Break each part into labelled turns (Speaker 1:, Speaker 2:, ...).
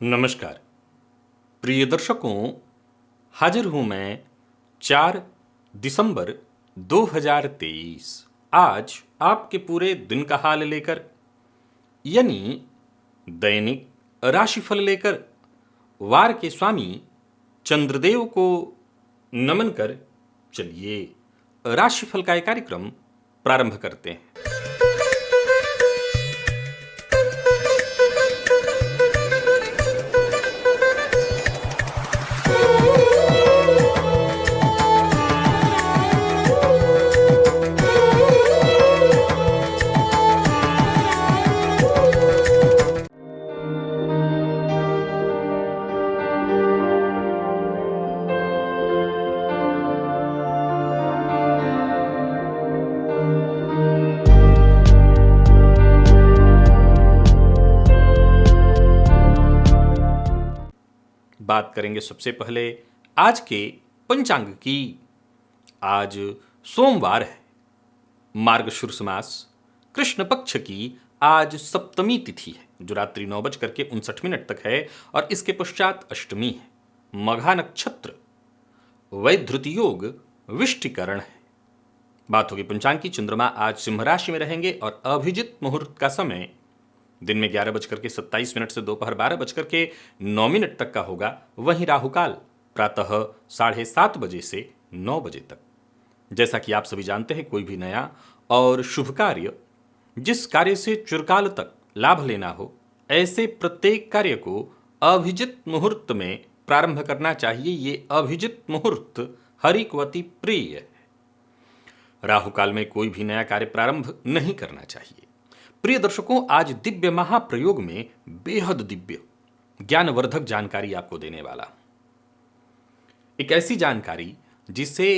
Speaker 1: नमस्कार प्रिय दर्शकों, हाजिर हूं मैं 4 दिसंबर 2023 आज आपके पूरे दिन का हाल लेकर, यानी दैनिक राशिफल लेकर वार के स्वामी चंद्रदेव को नमन कर चलिए राशिफल का एक कार्यक्रम प्रारंभ करते हैं। बात करेंगे सबसे पहले आज के पंचांग की। आज सोमवार है, मार्गशीर्ष मास कृष्ण पक्ष की आज सप्तमी तिथि है जो रात्रि 9:59 तक है और इसके पश्चात अष्टमी है। मघा नक्षत्र, वैधृति योग, विष्टिकरण है। बात होगी पंचांग की। चंद्रमा आज सिंह राशि में रहेंगे और अभिजित मुहूर्त का समय दिन में 11:27 से दोपहर 12:09 तक का होगा। वहीं राहुकाल प्रातः 7:30 बजे से 9 बजे तक। जैसा कि आप सभी जानते हैं, कोई भी नया और शुभ कार्य, जिस कार्य से चिरकाल तक लाभ लेना हो, ऐसे प्रत्येक कार्य को अभिजित मुहूर्त में प्रारंभ करना चाहिए। ये अभिजित मुहूर्त हरिकवती प्रिय है। राहुकाल में कोई भी नया कार्य प्रारंभ नहीं करना चाहिए। प्रिय दर्शकों, आज दिव्य महाप्रयोग में बेहद दिव्य ज्ञानवर्धक जानकारी आपको देने वाला, एक ऐसी जानकारी जिसे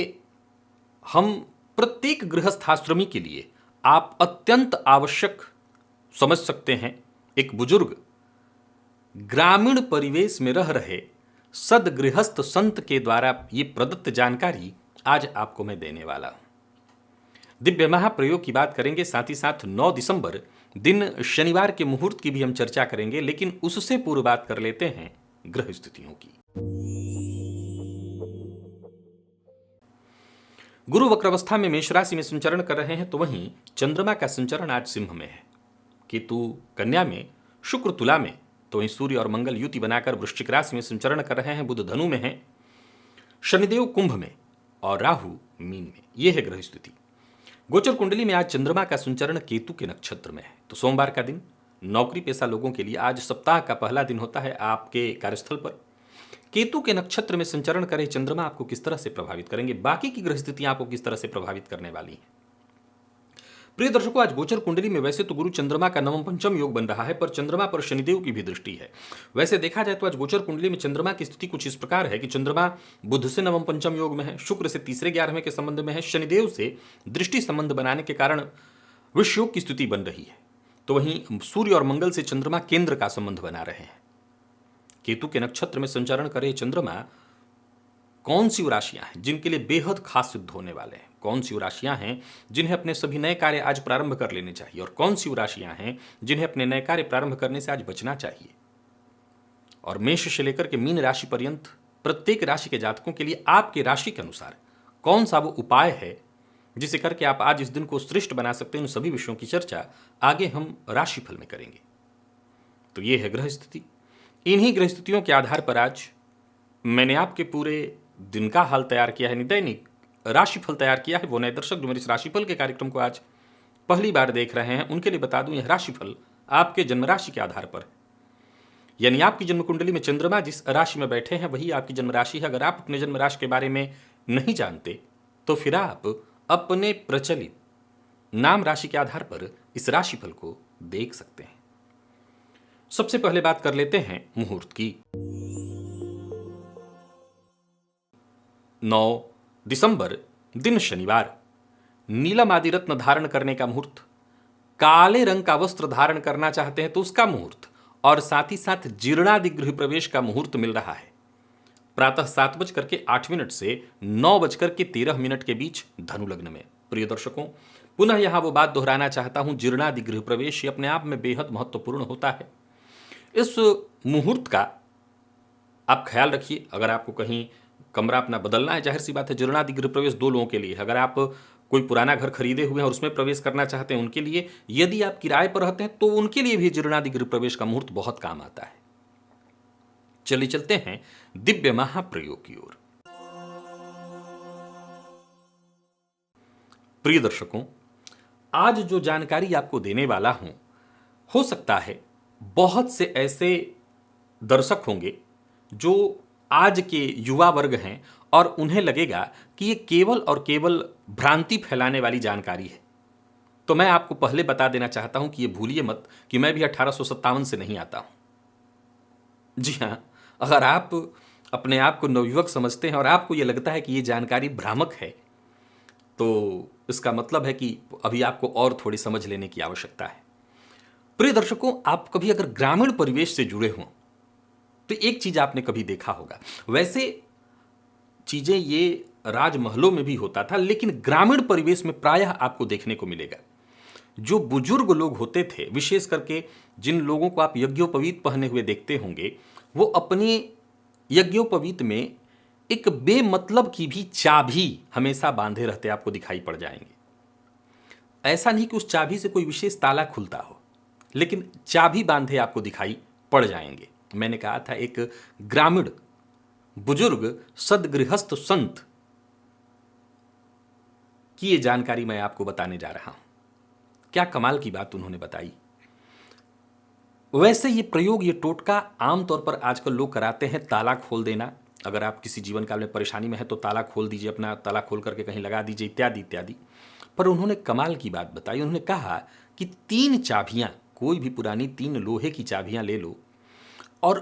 Speaker 1: हम प्रत्येक गृहस्थाश्रमी के लिए आप अत्यंत आवश्यक समझ सकते हैं। एक बुजुर्ग ग्रामीण परिवेश में रह रहे सदगृहस्थ संत के द्वारा ये प्रदत्त जानकारी आज आपको मैं देने वाला हूं। दिव्य महाप्रयोग की बात करेंगे, साथ ही साथ 9 दिसंबर दिन शनिवार के मुहूर्त की भी हम चर्चा करेंगे, लेकिन उससे पूर्व बात कर लेते हैं ग्रह स्थितियों की। गुरु वक्रावस्था में मेष राशि में संचरण कर रहे हैं, तो वहीं चंद्रमा का संचरण आज सिंह में है, केतु कन्या में, शुक्र तुला में, तो वहीं सूर्य और मंगल युति बनाकर वृश्चिक राशि में संचरण कर रहे हैं। बुध धनु में है, शनिदेव कुंभ में और राहु मीन में। यह है ग्रह स्थिति। गोचर कुंडली में आज चंद्रमा का संचरण केतु के नक्षत्र में है, तो सोमवार का दिन नौकरी पेशा लोगों के लिए आज सप्ताह का पहला दिन होता है। आपके कार्यस्थल पर केतु के नक्षत्र में संचरण करे चंद्रमा आपको किस तरह से प्रभावित करेंगे, बाकी की ग्रह स्थितियां आपको किस तरह से प्रभावित करने वाली हैं। प्रिय दर्शकों, आज गोचर कुंडली में वैसे तो गुरु चंद्रमा का नवम पंचम योग बन रहा है, पर चंद्रमा पर शनिदेव की भी दृष्टि है। वैसे देखा जाए तो आज गोचर कुंडली में चंद्रमा की स्थिति कुछ इस प्रकार है कि चंद्रमा बुध से नवम पंचम योग में है, शुक्र से तीसरे 11वें के संबंध में है, शनिदेव से दृष्टि संबंध बनाने के कारण विष योग की स्थिति बन रही है। तो वहीं सूर्य और मंगल से चंद्रमा केंद्र का संबंध बना रहे हैं। केतु के नक्षत्र में संचरण करे चंद्रमा कौन सी राशियां हैं जिनके लिए बेहद खास सिद्ध होने वाले हैं, कौन सी राशियां हैं जिन्हें अपने सभी नए कार्य आज प्रारंभ कर लेने चाहिए, और कौन सी राशियां हैं जिन्हें अपने नए कार्य प्रारंभ करने से आज बचना चाहिए। और मेष से लेकर के मीन राशि पर्यंत प्रत्येक राशि के जातकों के लिए आपके राशि के अनुसार कौन सा वो उपाय है जिसे करके आप आज इस दिन को श्रेष्ठ बना सकते हैं, उन सभी विषयों की चर्चा आगे हम राशिफल में करेंगे। तो ये है ग्रह स्थिति। इन्हीं ग्रह स्थितियों के आधार पर आज मैंने आपके पूरे दिन का हाल तैयार किया है, दैनिक राशिफल तैयार किया है। वो नए दर्शक जो मेरे इस राशिफल के कार्यक्रम को आज पहली बार देख रहे हैं, उनके लिए बता दूं, यह राशिफल आपके जन्म राशि के आधार पर, यानी आपकी जन्म कुंडली में चंद्रमा जिस राशि में बैठे हैं वही आपकी जन्म राशि है। अगर आप अपने जन्म राशि के बारे में नहीं जानते तो फिर आप अपने प्रचलित नाम राशि के आधार पर इस राशिफल को देख सकते हैं। सबसे पहले बात कर लेते हैं मुहूर्त की। 9 दिसंबर दिन शनिवार, नीलम आदि रत्न धारण करने का मुहूर्त, काले रंग का वस्त्र धारण करना चाहते हैं तो उसका मुहूर्त, और साथ ही साथ जीर्णादि गृह प्रवेश का मुहूर्त मिल रहा है। प्रातः 7:08 से 9:13 के बीच धनु लग्न में। प्रिय दर्शकों, पुनः यहां वो बात दोहराना चाहता हूं, जीर्णादि गृह प्रवेश अपने आप में बेहद महत्वपूर्ण होता है। इस मुहूर्त का आप ख्याल रखिए। अगर आपको कहीं कमरा अपना बदलना है, जाहिर सी बात है जीर्णादि गृह प्रवेश दो लोगों के लिए है। अगर आप कोई पुराना घर खरीदे हुए हैं और उसमें प्रवेश करना चाहते हैं उनके लिए, यदि आप किराए पर रहते हैं तो उनके लिए भी जीर्णादि गृह प्रवेश का मुहूर्त बहुत काम आता है। चलिए चलते हैं दिव्य महाप्रयोग की ओर। प्रिय दर्शकों, आज जो जानकारी आपको देने वाला हूं, हो सकता है बहुत से ऐसे दर्शक होंगे जो आज के युवा वर्ग हैं और उन्हें लगेगा कि ये केवल और केवल भ्रांति फैलाने वाली जानकारी है। तो मैं आपको पहले बता देना चाहता हूं कि ये भूलिए मत कि मैं भी 1857 से नहीं आता हूं। जी हां, अगर आप अपने आप को नवयुवक समझते हैं और आपको ये लगता है कि ये जानकारी भ्रामक है, तो इसका मतलब है कि अभी आपको और थोड़ी समझ लेने की आवश्यकता है। प्रिय दर्शकों, आप कभी अगर ग्रामीण परिवेश से जुड़े हों तो एक चीज आपने कभी देखा होगा। वैसे चीजें ये राजमहलों में भी होता था, लेकिन ग्रामीण परिवेश में प्रायः आपको देखने को मिलेगा। जो बुजुर्ग लोग होते थे, विशेष करके जिन लोगों को आप यज्ञोपवीत पहने हुए देखते होंगे, वो अपने यज्ञोपवीत में एक बेमतलब की भी चाबी हमेशा बांधे रहते आपको दिखाई पड़ जाएंगे। ऐसा नहीं कि उस चाबी से कोई विशेष ताला खुलता हो, लेकिन चाबी बांधे आपको दिखाई पड़ जाएंगे। मैंने कहा था एक ग्रामीण बुजुर्ग सदगृहस्थ संत की ये जानकारी मैं आपको बताने जा रहा हूं। क्या कमाल की बात उन्होंने बताई। वैसे ये प्रयोग, ये टोटका आमतौर पर आजकल लोग कराते हैं ताला खोल देना। अगर आप किसी जीवन काल में परेशानी में है तो ताला खोल दीजिए, अपना ताला खोल करके कहीं लगा दीजिए, इत्यादि इत्यादि। पर उन्होंने कमाल की बात बताई। उन्होंने कहा कि 3 चाबियां, कोई भी पुरानी 3 लोहे की चाबियां ले लो और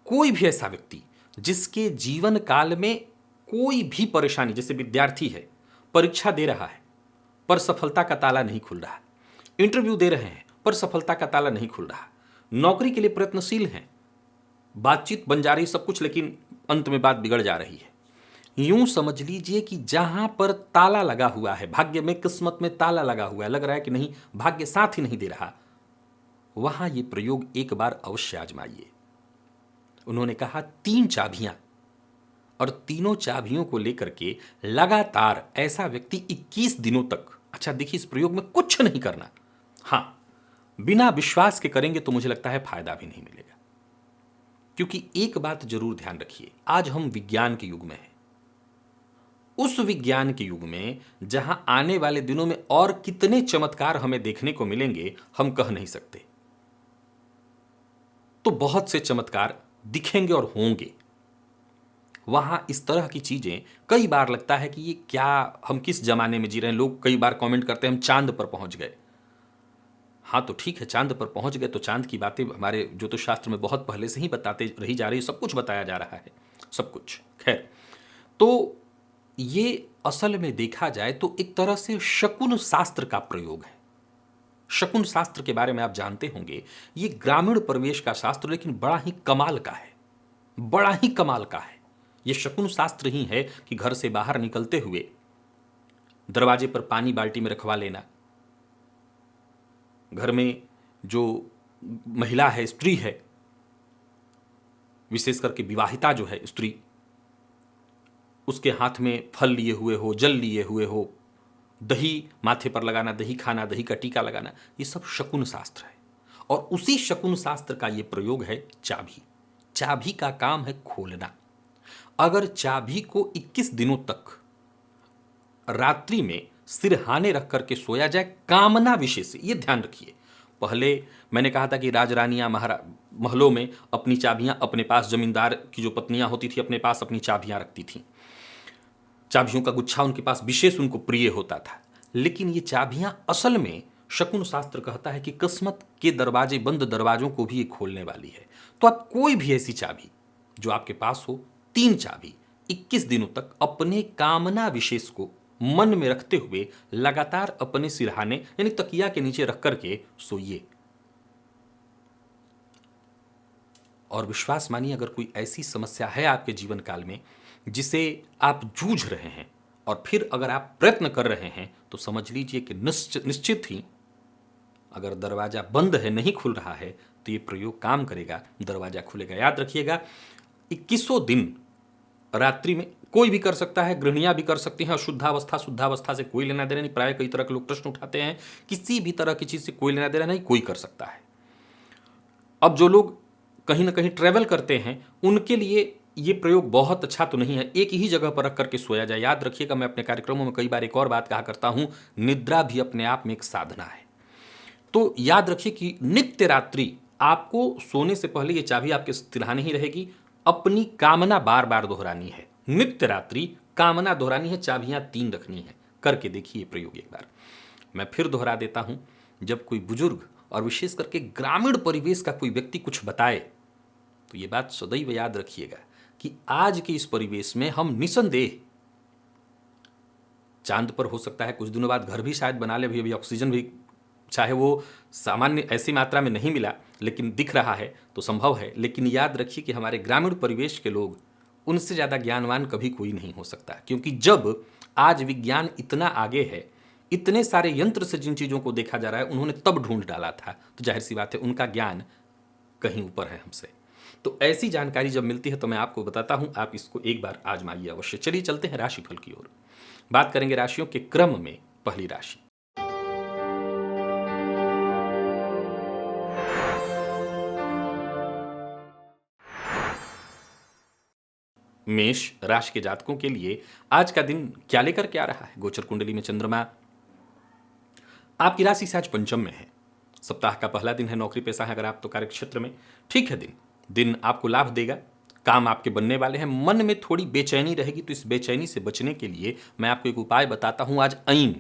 Speaker 1: कोई भी ऐसा व्यक्ति जिसके जीवन काल में कोई भी परेशानी, जैसे विद्यार्थी है, परीक्षा दे रहा है पर सफलता का ताला नहीं खुल रहा, इंटरव्यू दे रहे हैं पर सफलता का ताला नहीं खुल रहा, नौकरी के लिए प्रयत्नशील हैं, बातचीत बन जा रही सब कुछ, लेकिन अंत में बात बिगड़ जा रही है। यूं समझ लीजिए कि जहां पर ताला लगा हुआ है, भाग्य में, किस्मत में ताला लगा हुआ है, लग रहा है कि नहीं, भाग्य साथ ही नहीं दे रहा, वहां यह प्रयोग एक बार अवश्य आजमाइए। उन्होंने कहा 3 चाबियां, और तीनों चाबियों को लेकर के लगातार ऐसा व्यक्ति 21 दिनों तक, अच्छा देखिए, इस प्रयोग में कुछ नहीं करना। हां, बिना विश्वास के करेंगे तो मुझे लगता है फायदा भी नहीं मिलेगा। क्योंकि एक बात जरूर ध्यान रखिए, आज हम विज्ञान के युग में हैं। उस विज्ञान के युग में जहां आने वाले दिनों में और कितने चमत्कार हमें देखने को मिलेंगे हम कह नहीं सकते। तो बहुत से चमत्कार दिखेंगे और होंगे। वहां इस तरह की चीजें कई बार लगता है कि ये क्या, हम किस जमाने में जी रहे हैं। लोग कई बार कमेंट करते हैं हम चांद पर पहुंच गए। हाँ तो ठीक है, चांद पर पहुंच गए तो चांद की बातें हमारे ज्योतिष शास्त्र में बहुत पहले से ही बताते रही जा रही है, सब कुछ बताया जा रहा है, सब कुछ। खैर, तो ये असल में देखा जाए तो एक तरह से शकुन शास्त्र का प्रयोग है। शकुन शास्त्र के बारे में आप जानते होंगे, ये ग्रामीण परिवेश का शास्त्र, लेकिन बड़ा ही कमाल का है, बड़ा ही कमाल का है। ये शकुन शास्त्र ही है कि घर से बाहर निकलते हुए दरवाजे पर पानी बाल्टी में रखवा लेना, घर में जो महिला है, स्त्री है, विशेष करके विवाहिता जो है स्त्री, उसके हाथ में फल लिए हुए हो, जल लिए हुए हो, दही माथे पर लगाना, दही खाना, दही का टीका लगाना, ये सब शकुन शास्त्र है। और उसी शकुन शास्त्र का ये प्रयोग है चाबी। चाबी का काम है खोलना। अगर चाबी को 21 दिनों तक रात्रि में सिरहाने रख करके सोया जाए, कामना विशेष से, ये ध्यान रखिए। पहले मैंने कहा था कि राजरानियां महलों में अपनी चाबियां अपने पास, जमींदार की जो पत्नियां होती थी अपने पास अपनी चाबियां रखती थीं, चाबियों का गुच्छा उनके पास विशेष उनको प्रिय होता था। लेकिन ये चाबियां असल में, शकुन शास्त्र कहता है कि किस्मत के दरवाजे, बंद दरवाजों को भी ये खोलने वाली है। तो आप कोई भी ऐसी चाबी जो आपके पास हो, 3 चाबी 21 दिनों तक अपने कामना विशेष को मन में रखते हुए लगातार अपने सिरहाने यानी तकिया के नीचे रख करके सोइए। और विश्वास मानिए, अगर कोई ऐसी समस्या है आपके जीवन काल में जिसे आप जूझ रहे हैं और फिर अगर आप प्रयत्न कर रहे हैं, तो समझ लीजिए कि निश्चित ही, अगर दरवाजा बंद है, नहीं खुल रहा है, तो ये प्रयोग काम करेगा, दरवाजा खुलेगा। याद रखिएगा 21 दिन रात्रि में कोई भी कर सकता है, गृहिणियां भी कर सकती हैं। अशुद्धावस्था शुद्धावस्था से कोई लेना देना नहीं। प्राय कई तरह के लोग प्रश्न उठाते हैं, किसी भी तरह की चीज से कोई लेना देना नहीं, कोई कर सकता है। अब जो लोग कहीं ना कहीं ट्रेवल करते हैं उनके लिए ये प्रयोग बहुत अच्छा तो नहीं है। एक ही जगह पर रख करके सोया जाए। याद रखिएगा, मैं अपने कार्यक्रमों में कई बार एक और बात कहा करता हूं, निद्रा भी अपने आप में एक साधना है। तो याद रखिए कि नित्य रात्रि आपको सोने से पहले ये चाबी आपके तिल्हाने ही रहेगी, अपनी कामना बार बार दोहरानी है। नित्य रात्रि कामना दोहरानी है, चाबियां 3 रखनी है। करके देखिए प्रयोग एक बार। मैं फिर दोहरा देता हूं, जब कोई बुजुर्ग और विशेष करके ग्रामीण परिवेश का कोई व्यक्ति कुछ बताए तो ये बात सदैव याद रखिएगा कि आज के इस परिवेश में हम निसंदेह चांद पर हो सकता है कुछ दिनों बाद घर भी शायद बना ले, अभी ऑक्सीजन भी चाहे वो सामान्य ऐसी मात्रा में नहीं मिला लेकिन दिख रहा है तो संभव है। लेकिन याद रखिए कि हमारे ग्रामीण परिवेश के लोग, उनसे ज़्यादा ज्ञानवान कभी कोई नहीं हो सकता। क्योंकि जब आज विज्ञान इतना आगे है, इतने सारे यंत्र से जिन चीज़ों को देखा जा रहा है उन्होंने तब ढूंढ डाला था, तो जाहिर सी बात है उनका ज्ञान कहीं ऊपर है हमसे। तो ऐसी जानकारी जब मिलती है तो मैं आपको बताता हूं, आप इसको एक बार आजमाइए अवश्य। चलिए चलते हैं राशिफल की ओर। बात करेंगे राशियों के क्रम में। पहली राशि मेष राशि के जातकों के लिए आज का दिन क्या लेकर के आ रहा है। गोचर कुंडली में चंद्रमा आपकी राशि से आज पंचम में है। सप्ताह का पहला दिन है, नौकरी पेशा है अगर आप तो कार्य क्षेत्र में ठीक है। दिन दिन आपको लाभ देगा, काम आपके बनने वाले हैं। मन में थोड़ी बेचैनी रहेगी, तो इस बेचैनी से बचने के लिए मैं आपको एक उपाय बताता हूं। आज ऐं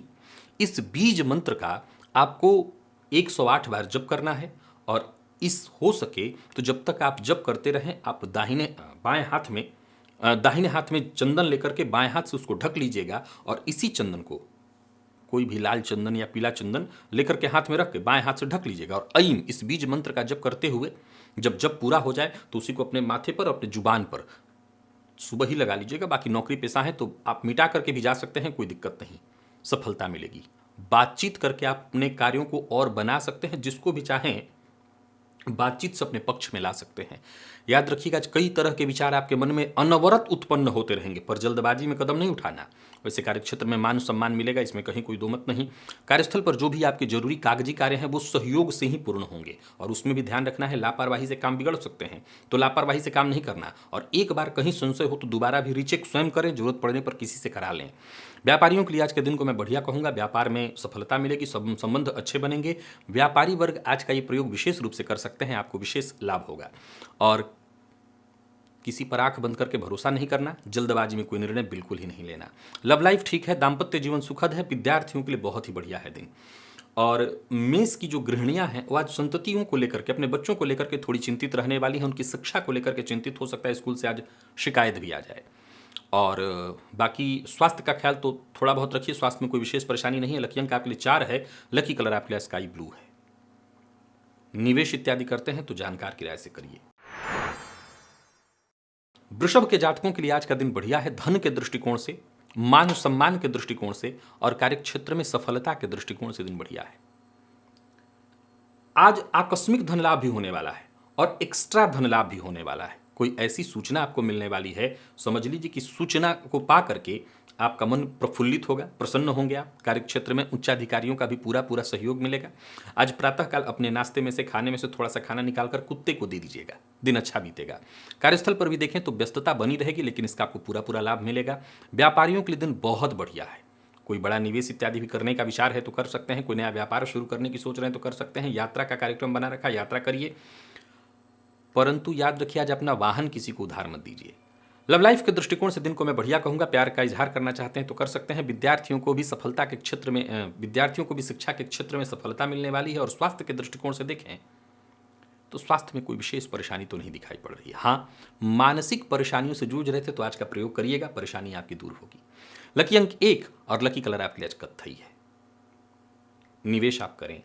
Speaker 1: इस बीज मंत्र का आपको 108 बार जप करना है। और इस हो सके तो जब तक आप जप करते रहें, आप दाहिने हाथ में चंदन लेकर के बाएं हाथ से उसको ढक लीजिएगा और इसी चंदन को, कोई भी लाल चंदन या पीला चंदन लेकर के हाथ में रख के बाएं हाथ से ढक लीजिएगा। और ऐं इस बीज मंत्र का जप करते हुए जब पूरा हो जाए तो उसी को अपने माथे पर, अपने जुबान पर सुबह ही लगा लीजिएगा। बाकी नौकरी पेशा है तो आप मिटा करके भी जा सकते हैं, कोई दिक्कत नहीं, सफलता मिलेगी। बातचीत करके आप अपने कार्यों को और बना सकते हैं, जिसको भी चाहें बातचीत से अपने पक्ष में ला सकते हैं। याद रखिएगा, कई तरह के विचार आपके मन में अनवरत उत्पन्न होते रहेंगे, पर जल्दबाजी में कदम नहीं उठाना। वैसे कार्यक्षेत्र में मान सम्मान मिलेगा, इसमें कहीं कोई दो मत नहीं। कार्यस्थल पर जो भी आपके जरूरी कागजी कार्य हैं वो सहयोग से ही पूर्ण होंगे। और उसमें भी ध्यान रखना है, लापरवाही से काम बिगड़ सकते हैं, तो लापरवाही से काम नहीं करना। और एक बार कहीं संशय हो तो दोबारा भी रीचेक स्वयं करें, जरूरत पड़ने पर किसी से करा लें। व्यापारियों के लिए आज के दिन को मैं बढ़िया कहूंगा। व्यापार में सफलता मिलेगी, संबंध अच्छे बनेंगे। व्यापारी वर्ग आज का ये प्रयोग विशेष रूप से कर सकते हैं, आपको विशेष लाभ होगा। और किसी पर आंख बंद करके भरोसा नहीं करना, जल्दबाजी में कोई निर्णय बिल्कुल ही नहीं लेना। लव लाइफ ठीक है, दाम्पत्य जीवन सुखद है, विद्यार्थियों के लिए बहुत ही बढ़िया है दिन। और मेष की जो गृहिणियां हैं वो आज संततियों को लेकर के, अपने बच्चों को लेकर के थोड़ी चिंतित रहने वाली हैं। उनकी शिक्षा को लेकर के चिंतित हो सकता है, स्कूल से आज शिकायत भी आ जाए। और बाकी स्वास्थ्य का ख्याल तो थोड़ा बहुत रखिए, स्वास्थ्य में कोई विशेष परेशानी नहीं है। लकी अंक आपके लिए 4 है, लकी कलर आपके लिए स्काई ब्लू है। निवेश इत्यादि करते हैं तो जानकार की राय से करिए। वृषभ के जातकों के लिए आज का दिन बढ़िया है, धन के दृष्टिकोण से, मान सम्मान के दृष्टिकोण से और कार्यक्षेत्र में सफलता के दृष्टिकोण से दिन बढ़िया है। आज आकस्मिक धन लाभ भी होने वाला है और एक्स्ट्रा धन लाभ भी होने वाला है। कोई ऐसी सूचना आपको मिलने वाली है, समझ लीजिए कि सूचना को पा करके आपका मन प्रफुल्लित होगा, प्रसन्न होंगे आप। कार्यक्षेत्र में उच्चाधिकारियों का भी पूरा सहयोग मिलेगा। आज प्रातःकाल अपने नाश्ते में से, खाने में से थोड़ा सा खाना निकालकर कुत्ते को दे दीजिएगा, दिन अच्छा बीतेगा। कार्यस्थल पर भी देखें तो व्यस्तता बनी रहेगी, लेकिन इसका आपको पूरा लाभ मिलेगा। व्यापारियों के लिए दिन बहुत बढ़िया है। कोई बड़ा निवेश इत्यादि भी करने का विचार है तो कर सकते हैं। कोई नया व्यापार शुरू करने की सोच रहे हैं तो कर सकते हैं। यात्रा का कार्यक्रम बना रखा, यात्रा करिए, परंतु याद रखिए आज अपना वाहन किसी को उधार मत दीजिए। लव लाइफ के दृष्टिकोण से दिन को मैं बढ़िया कहूंगा। प्यार का इजहार करना चाहते हैं तो कर सकते हैं। विद्यार्थियों को भी सफलता के क्षेत्र में, विद्यार्थियों को भी शिक्षा के क्षेत्र में सफलता मिलने वाली है। और स्वास्थ्य के दृष्टिकोण से देखें तो स्वास्थ्य में कोई विशेष परेशानी तो नहीं दिखाई पड़ रही है। हाँ, मानसिक परेशानियों से जूझ रहे थे तो आज का प्रयोग करिएगा, परेशानी आपकी दूर होगी। लकी अंक 1 और लकी कलर आपके लिए आज कत्थई है। निवेश आप करें।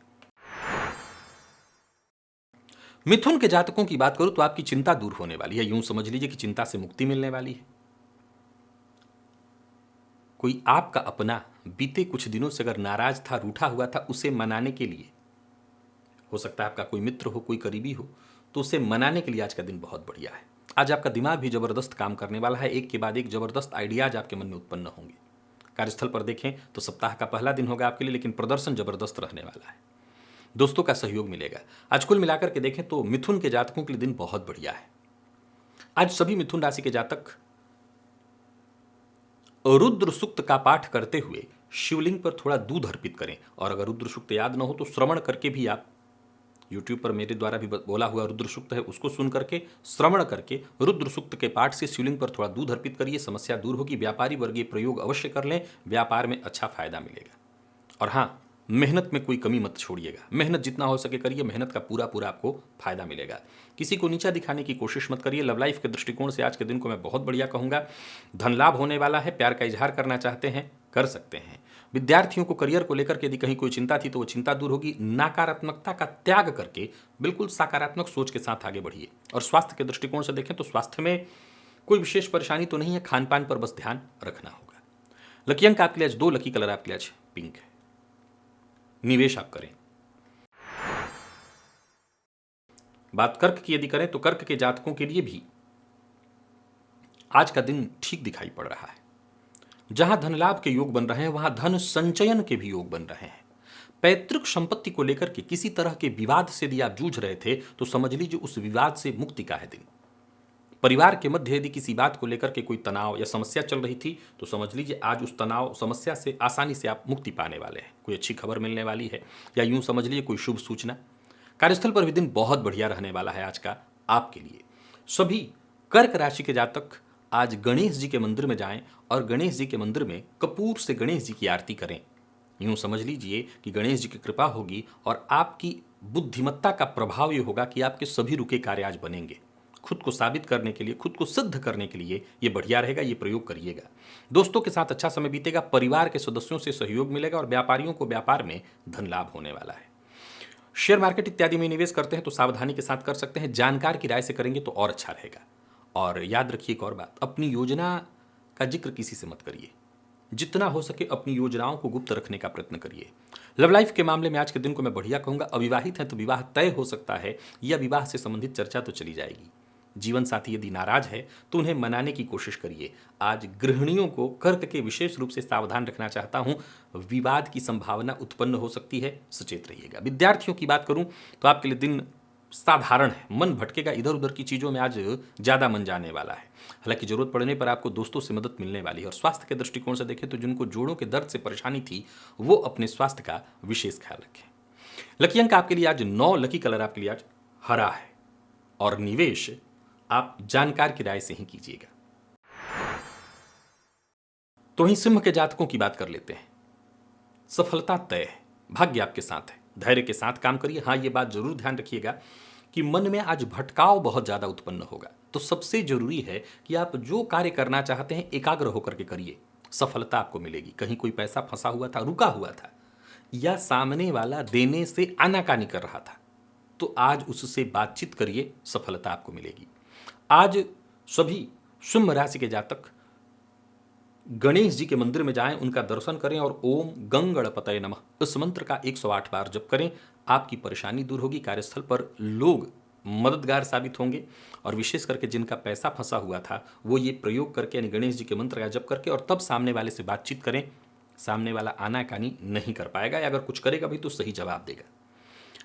Speaker 1: मिथुन के जातकों की बात करूं तो आपकी चिंता दूर होने वाली है। यूं समझ लीजिए कि चिंता से मुक्ति मिलने वाली है। कोई आपका अपना बीते कुछ दिनों से अगर नाराज था, रूठा हुआ था, उसे मनाने के लिए हो सकता है आपका कोई मित्र हो, कोई करीबी हो, तो उसे मनाने के लिए आज का दिन बहुत बढ़िया है। आज आपका दिमाग भी जबरदस्त काम करने वाला है, एक के बाद एक जबरदस्त आइडियाज आपके मन में उत्पन्न होंगे। कार्यस्थल पर देखें तो सप्ताह का पहला दिन होगा आपके लिए, लेकिन प्रदर्शन जबरदस्त रहने वाला है। दोस्तों का सहयोग मिलेगा। आज कुल मिलाकर के देखें तो मिथुन के जातकों के लिए दिन बहुत बढ़िया है। आज सभी मिथुन राशि के जातक रुद्र सूक्त का पाठ करते हुए शिवलिंग पर थोड़ा दूध अर्पित करें, और अगर रुद्र सूक्त याद न हो तो श्रवण करके भी आप YouTube पर मेरे द्वारा भी बोला हुआ रुद्र सूक्त है, उसको सुन करके श्रवण करके रुद्र सूक्त के पाठ से शिवलिंग पर थोड़ा दूध अर्पित करिए, समस्या दूर होगी। व्यापारी वर्ग ये प्रयोग अवश्य कर लें, व्यापार में अच्छा फायदा मिलेगा। और हाँ, मेहनत में कोई कमी मत छोड़िएगा, मेहनत जितना हो सके करिए, मेहनत का पूरा पूरा आपको फायदा मिलेगा। किसी को नीचा दिखाने की कोशिश मत करिए। लव लाइफ के दृष्टिकोण से आज के दिन को मैं बहुत बढ़िया कहूँगा। धन लाभ होने वाला है, प्यार का इजहार करना चाहते हैं कर सकते हैं। विद्यार्थियों को करियर को लेकर के यदि कहीं कोई चिंता थी तो वो चिंता दूर होगी। नकारात्मकता का त्याग करके बिल्कुल सकारात्मक सोच के साथ आगे बढ़िए। और स्वास्थ्य के दृष्टिकोण से देखें तो स्वास्थ्य में कोई विशेष परेशानी तो नहीं है, खान पान पर बस ध्यान रखना होगा। लकी अंक आपके लिए आज 2, लकी कलर आपके लिए आज पिंक है। निवेश आप करें। बात कर्क की यदि करें तो कर्क के जातकों के लिए भी आज का दिन ठीक दिखाई पड़ रहा है। जहां धन लाभ के योग बन रहे हैं वहां धन संचयन के भी योग बन रहे हैं। पैतृक संपत्ति को लेकर के किसी तरह के विवाद से यदि आप जूझ रहे थे तो समझ लीजिए उस विवाद से मुक्ति का है दिन। परिवार के मध्य यदि किसी बात को लेकर के कोई तनाव या समस्या चल रही थी तो समझ लीजिए आज उस तनाव समस्या से आसानी से आप मुक्ति पाने वाले हैं। कोई अच्छी खबर मिलने वाली है, या यूं समझ लीजिए कोई शुभ सूचना। कार्यस्थल पर भी दिन बहुत बढ़िया रहने वाला है आज का आपके लिए। सभी कर्क राशि के जातक आज गणेश जी के मंदिर में जाएं और गणेश जी के मंदिर में कपूर से गणेश जी की आरती करें। यूं समझ लीजिए कि गणेश जी की कृपा होगी और आपकी बुद्धिमत्ता का प्रभाव ये होगा कि आपके सभी रुके कार्य आज बनेंगे। खुद को साबित करने के लिए, खुद को सिद्ध करने के लिए ये बढ़िया रहेगा, ये प्रयोग करिएगा। दोस्तों के साथ अच्छा समय बीतेगा, परिवार के सदस्यों से सहयोग मिलेगा और व्यापारियों को व्यापार में धन लाभ होने वाला है। शेयर मार्केट इत्यादि में निवेश करते हैं तो सावधानी के साथ कर सकते हैं, जानकार की राय से करेंगे तो और अच्छा रहेगा। और याद रखिए एक और बात, अपनी योजना का जिक्र किसी से मत करिए। जितना हो सके अपनी योजनाओं को गुप्त रखने का प्रयत्न करिए। लव लाइफ के मामले में आज के दिन को मैं बढ़िया कहूंगा। अविवाहित हैं तो विवाह तय हो सकता है या विवाह से संबंधित चर्चा तो चली जाएगी। जीवन साथी यदि नाराज है तो उन्हें मनाने की कोशिश करिए। आज गृहिणियों को कर्क के विशेष रूप से सावधान रखना चाहता हूं, विवाद की संभावना उत्पन्न हो सकती है, सचेत रहिएगा। विद्यार्थियों की बात करूं तो आपके लिए दिन साधारण है, मन भटकेगा, इधर उधर की चीज़ों में आज ज़्यादा मन जाने वाला है। हालांकि जरूरत पड़ने पर आपको दोस्तों से मदद मिलने वाली है। और स्वास्थ्य के दृष्टिकोण से देखें तो जिनको जोड़ों के दर्द से परेशानी थी वो अपने स्वास्थ्य का विशेष ख्याल रखें। लकी अंक आपके लिए आज 9, लकी कलर आपके लिए आज हरा है। और निवेश आप जानकार की राय से ही कीजिएगा। तो वहीं सिंह के जातकों की बात कर लेते हैं। सफलता तय है, भाग्य आपके साथ है, धैर्य के साथ काम करिए। हाँ, ये बात जरूर ध्यान रखिएगा कि मन में आज भटकाव बहुत ज्यादा उत्पन्न होगा, तो सबसे जरूरी है कि आप जो कार्य करना चाहते हैं एकाग्र होकर के करिए, सफलता आपको मिलेगी। कहीं कोई पैसा फंसा हुआ था, रुका हुआ था, या सामने वाला देने से आनाकानी कर रहा था, तो आज उससे बातचीत करिए, सफलता आपको मिलेगी। आज सभी सिंह राशि के जातक गणेश जी के मंदिर में जाएं, उनका दर्शन करें और ओम गंगणपतये नमः इस मंत्र का 108 बार जप करें। आपकी परेशानी दूर होगी, कार्यस्थल पर लोग मददगार साबित होंगे। और विशेष करके जिनका पैसा फंसा हुआ था वो ये प्रयोग करके, यानी गणेश जी के मंत्र का जप करके, और तब सामने वाले से बातचीत करें। सामने वाला आनाकानी नहीं कर पाएगा, या अगर कुछ करेगा भी तो सही जवाब देगा।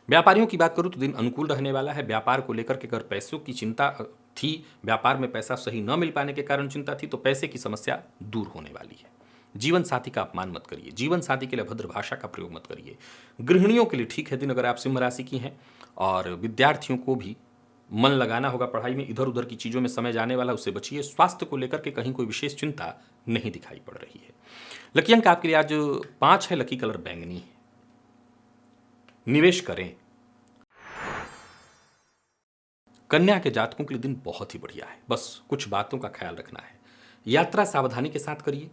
Speaker 1: व्यापारियों की बात करूं तो दिन अनुकूल रहने वाला है। व्यापार को लेकर के अगर पैसों की चिंता थी, व्यापार में पैसा सही न मिल पाने के कारण चिंता थी, तो पैसे की समस्या दूर होने वाली है। जीवन साथी का अपमान मत करिए, जीवन साथी के लिए अभद्र भाषा का प्रयोग मत करिए। गृहिणियों के लिए ठीक है दिन अगर आप सिंह राशि की हैं। और विद्यार्थियों को भी मन लगाना होगा पढ़ाई में, इधर उधर की चीज़ों में समय जाने वाला, उससे बचिए। स्वास्थ्य को लेकर के कहीं कोई विशेष चिंता नहीं दिखाई पड़ रही है। लकी अंक आपके लिए आज 5 है, लकी कलर बैंगनी है। निवेश करें। कन्या के जातकों के लिए दिन बहुत ही बढ़िया है, बस कुछ बातों का ख्याल रखना है। यात्रा सावधानी के साथ करिए।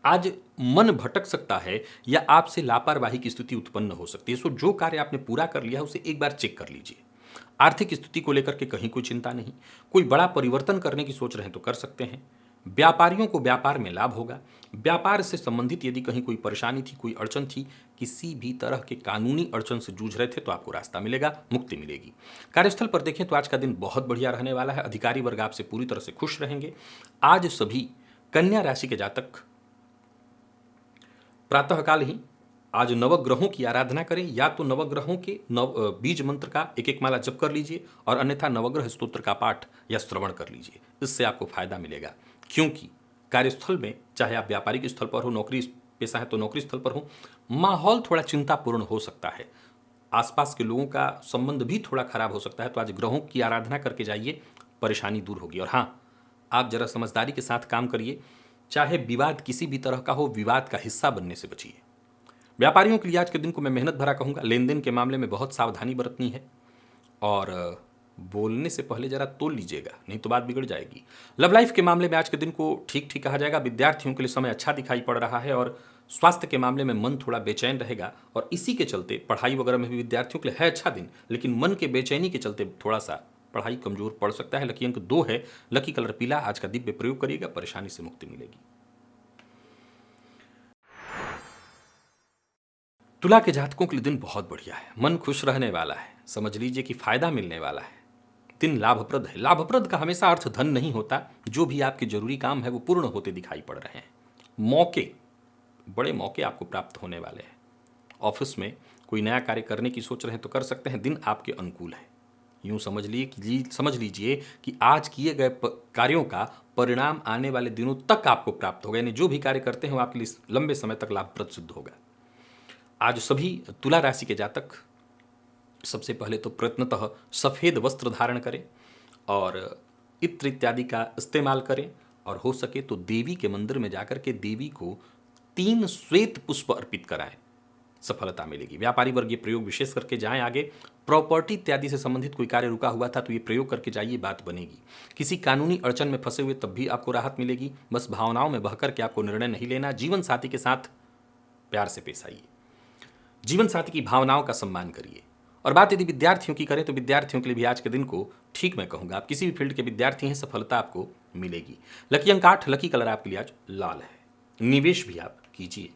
Speaker 1: आज मन भटक सकता है या आपसे लापरवाही की स्थिति उत्पन्न हो सकती है, सो जो कार्य आपने पूरा कर लिया है उसे एक बार चेक कर लीजिए। आर्थिक स्थिति को लेकर के कहीं कोई चिंता नहीं। कोई बड़ा परिवर्तन करने की सोच रहे हैं तो कर सकते हैं। व्यापारियों को व्यापार में लाभ होगा। व्यापार से संबंधित यदि कहीं कोई परेशानी थी, कोई अड़चन थी, किसी भी तरह के कानूनी अड़चन से जूझ रहे थे तो आपको रास्ता मिलेगा, मुक्ति मिलेगी। कार्यस्थल पर देखें तो आज का दिन बहुत बढ़िया रहने वाला है। अधिकारी वर्ग आपसे पूरी तरह से खुश रहेंगे। आज सभी कन्या राशि के जातक प्रातःकाल ही आज नवग्रहों की आराधना करें, या तो नवग्रहों के बीज मंत्र का एक एक माला जप कर लीजिए और अन्यथा नवग्रह स्तोत्र का पाठ या श्रवण कर लीजिए। इससे आपको फायदा मिलेगा, क्योंकि कार्यस्थल में, चाहे आप व्यापारिक स्थल पर हो, नौकरी पेशा है तो नौकरी स्थल पर हो, माहौल थोड़ा चिंतापूर्ण हो सकता है। आसपास के लोगों का संबंध भी थोड़ा खराब हो सकता है। तो आज ग्रहों की आराधना करके जाइए, परेशानी दूर होगी। और हाँ, आप जरा समझदारी के साथ काम करिए। चाहे विवाद किसी भी तरह का हो, विवाद का हिस्सा बनने से बचिए। व्यापारियों के लिए आज के दिन को मैं मेहनत भरा कहूंगा। लेन देन के मामले में बहुत सावधानी बरतनी है और बोलने से पहले जरा तोल लीजिएगा, नहीं तो बात बिगड़ जाएगी। लव लाइफ के मामले में आज के दिन को ठीक ठीक कहा जाएगा। विद्यार्थियों के लिए समय अच्छा दिखाई पड़ रहा है और स्वास्थ्य के मामले में मन थोड़ा बेचैन रहेगा और इसी के चलते पढ़ाई वगैरह में भी विद्यार्थियों के लिए है अच्छा दिन, लेकिन मन के बेचैनी के चलते थोड़ा सा पढ़ाई कमजोर पड़ सकता है। लकी अंक 2 है, लकी कलर पीला। आज का दिव्य प्रयोग करिएगा, परेशानी से मुक्ति मिलेगी। तुला के जातकों के लिए दिन बहुत बढ़िया है। मन खुश रहने वाला है, समझ लीजिए कि फायदा मिलने वाला है। दिन लाभप्रद है। लाभप्रद का हमेशा अर्थ धन नहीं होता। जो भी आपके जरूरी काम है वो पूर्ण होते दिखाई पड़ रहे हैं। मौके, बड़े मौके आपको प्राप्त होने वाले हैं। ऑफिस में कोई नया कार्य करने की सोच रहे हैं तो कर सकते हैं। दिन आपके अनुकूल है। यूं समझ लीजिए कि आज किए गए कार्यों का परिणाम आने वाले दिनों तक आपको प्राप्त होगा। यानी जो भी कार्य करते हैं वो आपके लिए लंबे समय तक लाभप्रद सिद्ध होगा। आज सभी तुला राशि के जातक सबसे पहले तो प्रयत्नतः सफ़ेद वस्त्र धारण करें और इत्र इत्यादि का इस्तेमाल करें और हो सके तो देवी के मंदिर में जाकर के देवी को 3 श्वेत पुष्प अर्पित कराएं, सफलता मिलेगी। व्यापारी वर्ग ये प्रयोग विशेष करके जाएं आगे। प्रॉपर्टी इत्यादि से संबंधित कोई कार्य रुका हुआ था तो ये प्रयोग करके जाइए, बात बनेगी। किसी कानूनी अड़चन में फंसे हुए तब भी आपको राहत मिलेगी। बस भावनाओं में बहकर के आपको निर्णय नहीं लेना। जीवन साथी के साथ प्यार से पेश आइए। जीवन साथी की भावनाओं का सम्मान करिए। और बात यदि विद्यार्थियों की करें तो विद्यार्थियों के लिए भी आज के दिन को ठीक मैं कहूंगा। आप किसी भी फील्ड के विद्यार्थी हैं, सफलता आपको मिलेगी। लकी अंक 8, लकी कलर आपके लिए आज लाल है। निवेश भी आप कीजिए।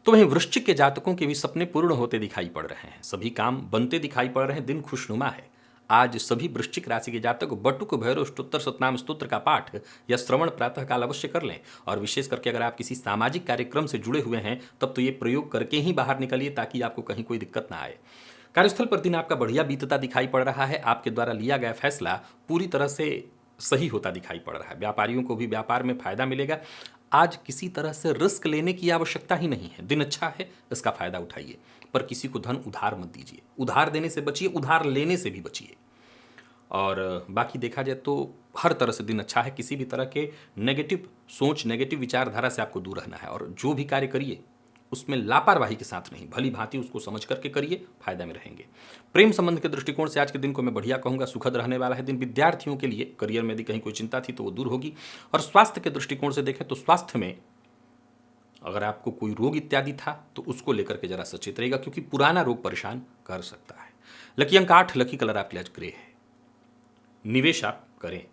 Speaker 1: तो वहीं वृश्चिक के जातकों के भी सपने पूर्ण होते दिखाई पड़ रहे हैं। सभी काम बनते दिखाई पड़ रहे हैं। दिन खुशनुमा है। आज सभी वृश्चिक राशि के जातक बटुक भैरव अष्टोत्तर सतनाम स्तोत्र का पाठ या श्रवण प्रातःकाल अवश्य कर लें। और विशेष करके अगर आप किसी सामाजिक कार्यक्रम से जुड़े हुए हैं तब तो ये प्रयोग करके ही बाहर निकलिए, ताकि आपको कहीं कोई दिक्कत ना आए। कार्यस्थल पर दिन आपका बढ़िया बीतता दिखाई पड़ रहा है। आपके द्वारा लिया गया फैसला पूरी तरह से सही होता दिखाई पड़ रहा है। व्यापारियों को भी व्यापार में फायदा मिलेगा। आज किसी तरह से रिस्क लेने की आवश्यकता ही नहीं है। दिन अच्छा है, इसका फायदा उठाइए। पर किसी को धन उधार मत दीजिए। उधार देने से बचिए, उधार लेने से भी बचिए। और बाकी देखा जाए तो हर तरह से दिन अच्छा है। किसी भी तरह के नेगेटिव सोच, नेगेटिव विचारधारा से आपको दूर रहना है। और जो भी कार्य करिए उसमें लापरवाही के साथ नहीं, भली भांति उसको समझ करके करिए, फायदा में रहेंगे। प्रेम संबंध के दृष्टिकोण से आज के दिन को मैं बढ़िया कहूंगा, सुखद रहने वाला है दिन। विद्यार्थियों के लिए करियर में यदि कहीं कोई चिंता थी तो वो दूर होगी। और स्वास्थ्य के दृष्टिकोण से देखें तो स्वास्थ्य में अगर आपको कोई रोग इत्यादि था तो उसको लेकर के जरा सचेत रहेगा, क्योंकि पुराना रोग परेशान कर सकता है। लकी अंक 8, लकी कलर आपके लिए आज ग्रे है। निवेश आप करें।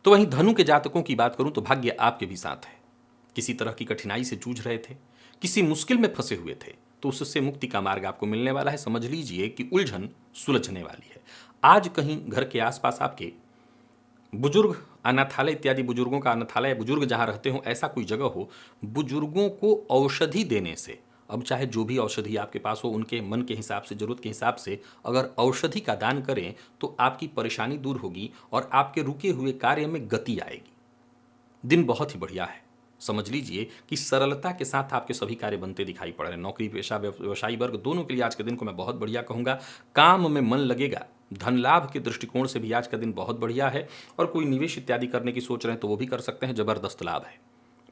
Speaker 1: तो वहीं धनु के जातकों की बात करूं तो भाग्य आपके भी साथ है। किसी तरह की कठिनाई से जूझ रहे थे, किसी मुश्किल में फंसे हुए थे तो उससे मुक्ति का मार्ग आपको मिलने वाला है। समझ लीजिए कि उलझन सुलझने वाली है। आज कहीं घर के आसपास आपके बुजुर्ग, अनाथालय इत्यादि, बुजुर्गों का अनाथालय, बुजुर्ग जहां रहते हो ऐसा कोई जगह हो, बुजुर्गों को औषधि देने से, अब चाहे जो भी औषधि आपके पास हो उनके मन के हिसाब से, जरूरत के हिसाब से अगर औषधि का दान करें तो आपकी परेशानी दूर होगी और आपके रुके हुए कार्य में गति आएगी। दिन बहुत ही बढ़िया है। समझ लीजिए कि सरलता के साथ आपके सभी कार्य बनते दिखाई पड़ रहे हैं। नौकरी पेशा, व्यवसायी वर्ग दोनों के लिए आज के दिन को मैं बहुत बढ़िया कहूँगा। काम में मन लगेगा। धन लाभ के दृष्टिकोण से भी आज का दिन बहुत बढ़िया है। और कोई निवेश इत्यादि करने की सोच रहे हैं तो वो भी कर सकते हैं, जबरदस्त लाभ है।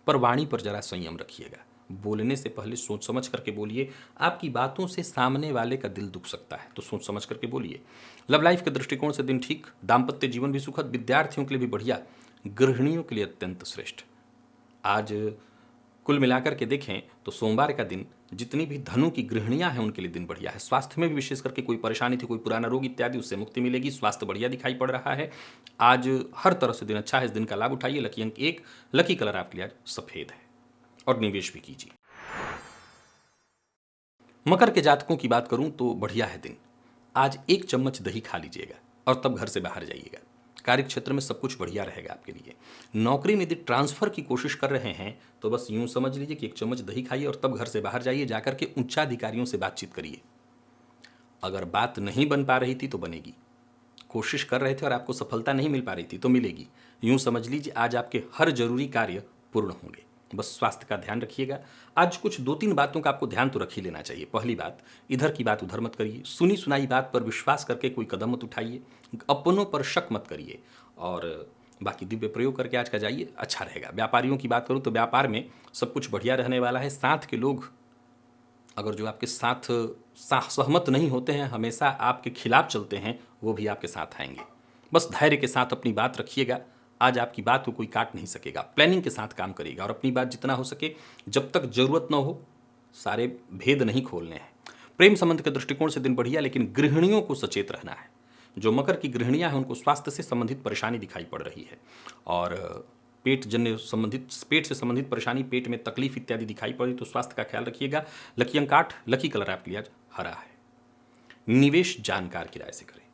Speaker 1: पर वाणी पर जरा संयम रखिएगा। बोलने से पहले सोच समझ करके बोलिए। आपकी बातों से सामने वाले का दिल दुख सकता है, तो सोच समझ करके बोलिए। लव लाइफ के दृष्टिकोण से दिन ठीक। दाम्पत्य जीवन भी सुखद। विद्यार्थियों के लिए भी बढ़िया। गृहिणियों के लिए अत्यंत श्रेष्ठ। आज कुल मिलाकर के देखें तो सोमवार का दिन जितनी भी धनु की गृहिणियां हैं उनके लिए दिन बढ़िया है। स्वास्थ्य में भी विशेष करके कोई परेशानी थी, कोई पुराना रोग इत्यादि, उससे मुक्ति मिलेगी। स्वास्थ्य बढ़िया दिखाई पड़ रहा है। आज हर तरह से दिन अच्छा है, इस दिन का लाभ उठाइए। लकी अंक 1, लकी कलर आपके लिए आज सफेद है और निवेश भी कीजिए। मकर के जातकों की बात करूं तो बढ़िया है दिन। आज 1 चम्मच दही खा लीजिएगा और तब घर से बाहर जाइएगा। कार्य क्षेत्र में सब कुछ बढ़िया रहेगा आपके लिए। नौकरी में यदि ट्रांसफर की कोशिश कर रहे हैं तो बस यूं समझ लीजिए कि 1 चम्मच दही खाइए और तब घर से बाहर जाइए, जाकर के उच्चाधिकारियों से बातचीत करिए। अगर बात नहीं बन पा रही थी तो बनेगी। कोशिश कर रहे थे और आपको सफलता नहीं मिल पा रही थी तो मिलेगी। यूं समझ लीजिए आज आपके हर जरूरी कार्य पूर्ण होंगे। बस स्वास्थ्य का ध्यान रखिएगा। आज कुछ 2-3 बातों का आपको ध्यान तो रख ही लेना चाहिए। पहली बात, इधर की बात उधर मत करिए। सुनी सुनाई बात पर विश्वास करके कोई कदम मत उठाइए। अपनों पर शक मत करिए और बाकी दिव्य प्रयोग करके आज का जाइए, अच्छा रहेगा। व्यापारियों की बात करूं तो व्यापार में सब कुछ बढ़िया रहने वाला है। साथ के लोग अगर जो आपके साथ सहमत नहीं होते हैं, हमेशा आपके खिलाफ चलते हैं, वो भी आपके साथ आएंगे। बस धैर्य के साथ अपनी बात रखिएगा। आज आपकी बात को कोई काट नहीं सकेगा। प्लानिंग के साथ काम करिएगा और अपनी बात जितना हो सके, जब तक जरूरत न हो, सारे भेद नहीं खोलने हैं। प्रेम संबंध के दृष्टिकोण से दिन बढ़िया, लेकिन गृहिणियों को सचेत रहना है। जो मकर की गृहिणियां हैं उनको स्वास्थ्य से संबंधित परेशानी दिखाई पड़ रही है और पेट से संबंधित परेशानी, पेट में तकलीफ इत्यादि दिखाई पड़ी तो स्वास्थ्य का ख्याल रखिएगा। लकी अंक 8, लकी कलर आपके लिए आज हरा है। निवेश जानकार की राय से करें।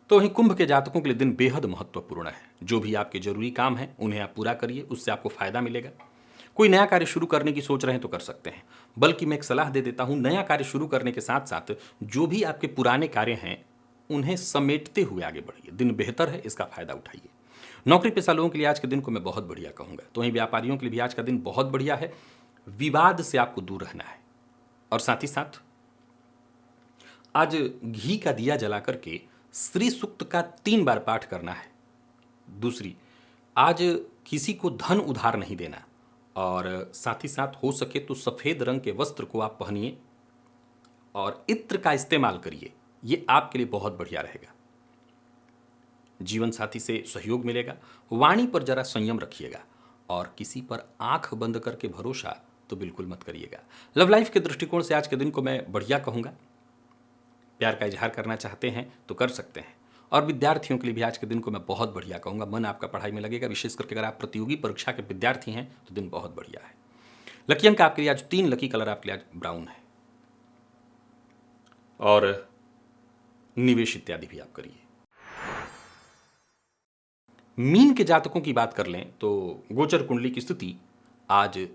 Speaker 1: तो वहीं कुंभ के जातकों के लिए दिन बेहद महत्वपूर्ण है। जो भी आपके जरूरी काम है उन्हें आप पूरा करिए, उससे आपको फायदा मिलेगा। कोई नया कार्य शुरू करने की सोच रहे हैं तो कर सकते हैं, बल्कि मैं एक सलाह दे देता हूं, नया कार्य शुरू करने के साथ साथ जो भी आपके पुराने कार्य हैं उन्हें समेटते हुए आगे बढ़िए। दिन बेहतर है, इसका फायदा उठाइए। नौकरी पेशा लोगों के लिए आज के दिन को मैं बहुत बढ़िया कहूंगा। तो वहीं व्यापारियों के लिए भी आज का दिन बहुत बढ़िया है। विवाद से आपको दूर रहना है और साथ ही साथ आज घी का दिया जला करके श्री सूक्त का 3 बार पाठ करना है। दूसरी, आज किसी को धन उधार नहीं देना और साथ ही साथ हो सके तो सफेद रंग के वस्त्र को आप पहनिए और इत्र का इस्तेमाल करिए। ये आपके लिए बहुत बढ़िया रहेगा। जीवन साथी से सहयोग मिलेगा। वाणी पर जरा संयम रखिएगा और किसी पर आंख बंद करके भरोसा तो बिल्कुल मत करिएगा। लव लाइफ के दृष्टिकोण से आज के दिन को मैं बढ़िया कहूंगा। प्यार का इजहार करना चाहते हैं तो कर सकते हैं और विद्यार्थियों के लिए भी आज के दिन को मैं बहुत बढ़िया कहूंगा। मन आपका पढ़ाई में लगेगा, विशेष करके अगर आप प्रतियोगी परीक्षा के विद्यार्थी हैं तो दिन बहुत बढ़िया है। लकी अंक आपके लिए आज 3, लकी कलर आपके लिए आज ब्राउन है और निवेश इत्यादि भी आप करिए। मीन के जातकों की बात कर लें तो गोचर कुंडली की स्थिति आज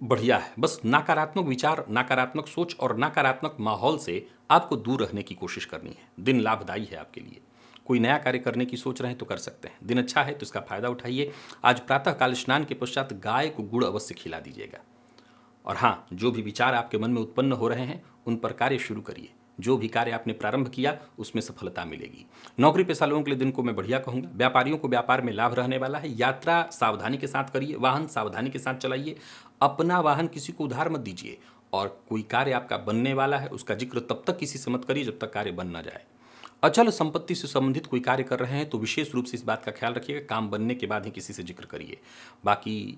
Speaker 1: बढ़िया है। बस नकारात्मक विचार, नकारात्मक सोच और नकारात्मक माहौल से आपको दूर रहने की कोशिश करनी है। दिन लाभदायी है आपके लिए। कोई नया कार्य करने की सोच रहे हैं तो कर सकते हैं। दिन अच्छा है तो इसका फायदा उठाइए। आज प्रातःकाल स्नान के पश्चात गाय को गुड़ अवश्य खिला दीजिएगा। और हाँ, जो भी विचार आपके मन में उत्पन्न हो रहे हैं उन पर कार्य शुरू करिए। जो भी कार्य आपने प्रारंभ किया उसमें सफलता मिलेगी। नौकरी पेशा लोगों के लिए दिन को मैं बढ़िया कहूंगा। व्यापारियों को व्यापार में लाभ रहने वाला है। यात्रा सावधानी के साथ करिए, वाहन सावधानी के साथ चलाइए। अपना वाहन किसी को उधार मत दीजिए और कोई कार्य आपका बनने वाला है उसका जिक्र तब तक किसी से मत करिए जब तक कार्य बन ना जाए। अचल संपत्ति से संबंधित कोई कार्य कर रहे हैं तो विशेष रूप से इस बात का ख्याल रखिएगा, काम बनने के बाद ही किसी से जिक्र करिए। बाकी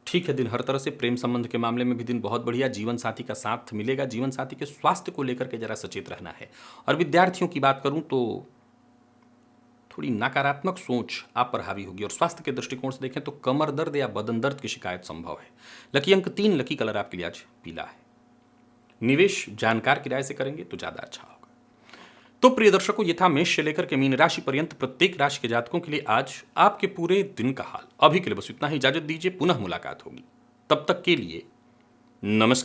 Speaker 1: ठीक है दिन हर तरह से। प्रेम संबंध के मामले में भी दिन बहुत बढ़िया। जीवन साथी का साथ मिलेगा। जीवन साथी के स्वास्थ्य को लेकर के जरा सचेत रहना है। और विद्यार्थियों की बात करूं तो थोड़ी नकारात्मक सोच आप पर हावी होगी और स्वास्थ्य के दृष्टिकोण से देखें तो कमर दर्द या बदन दर्द की शिकायत संभव है। लकी अंक 3, लकी कलर आपके लिए आज पीला है। निवेश जानकार की राय से करेंगे तो ज्यादा अच्छा होगा। तो प्रिय दर्शकों, ये था मेष से लेकर के मीन राशि पर्यंत प्रत्येक राशि के जातकों के लिए आज आपके पूरे दिन का हाल। अभी के लिए बस इतना ही। इजाजत दीजिए, पुनः मुलाकात होगी। तब तक के लिए नमस्कार।